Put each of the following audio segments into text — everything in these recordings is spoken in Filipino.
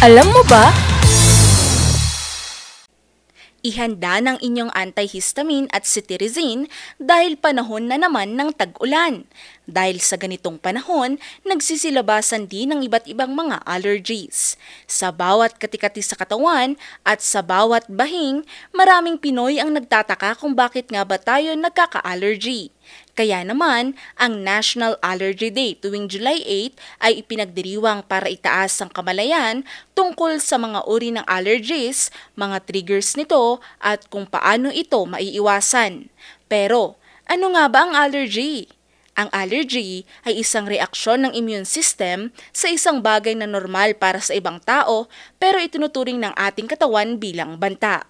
Alam mo ba? Ihanda ng inyong antihistamine at cetirizine dahil panahon na naman ng tag-ulan. Dahil sa ganitong panahon, nagsisilabasan din ng iba't ibang mga allergies. Sa bawat katikati sa katawan at sa bawat bahing, maraming Pinoy ang nagtataka kung bakit nga ba tayo nagkaka-allergy. Kaya naman, ang National Allergy Day tuwing July 8 ay ipinagdiriwang para itaas ang kamalayan tungkol sa mga uri ng allergies, mga triggers nito at kung paano ito maiiwasan. Pero, ano nga ba ang allergy? Ang allergy ay isang reaksyon ng immune system sa isang bagay na normal para sa ibang tao pero itinuturing ng ating katawan bilang banta.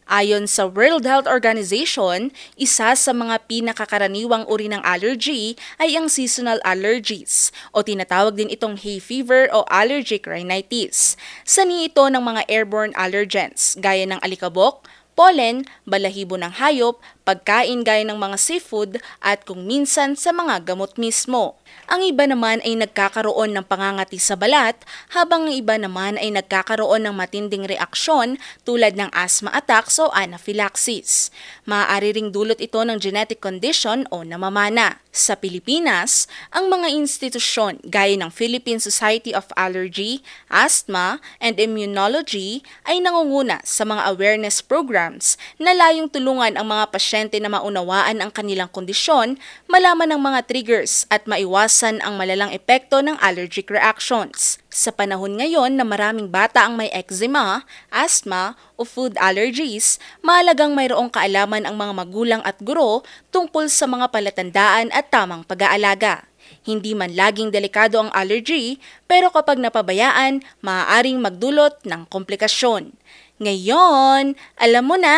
Ayon sa World Health Organization, isa sa mga pinakakaraniwang uri ng allergy ay ang seasonal allergies o tinatawag din itong hay fever o allergic rhinitis. Sani ito ng mga airborne allergens gaya ng alikabok, pollen, balahibo ng hayop, pagkain gaya ng mga seafood at kung minsan sa mga gamot mismo. Ang iba naman ay nagkakaroon ng pangangati sa balat habang ang iba naman ay nagkakaroon ng matinding reaksyon tulad ng asthma attacks o anaphylaxis. Maaari ring dulot ito ng genetic condition o namamana. Sa Pilipinas, ang mga institusyon gaya ng Philippine Society of Allergy, Asthma, and Immunology ay nangunguna sa mga awareness programs na layong tulungan ang mga pasyente na maunawaan ang kanilang kondisyon, malaman ang mga triggers at maiwasan ang malalang epekto ng allergic reactions. Sa panahon ngayon na maraming bata ang may eczema, asthma o food allergies, mahalagang mayroong kaalaman ang mga magulang at guro tungkol sa mga palatandaan at tamang pag-aalaga. Hindi man laging delikado ang allergy, pero kapag napabayaan, maaaring magdulot ng komplikasyon. Ngayon, alam mo na!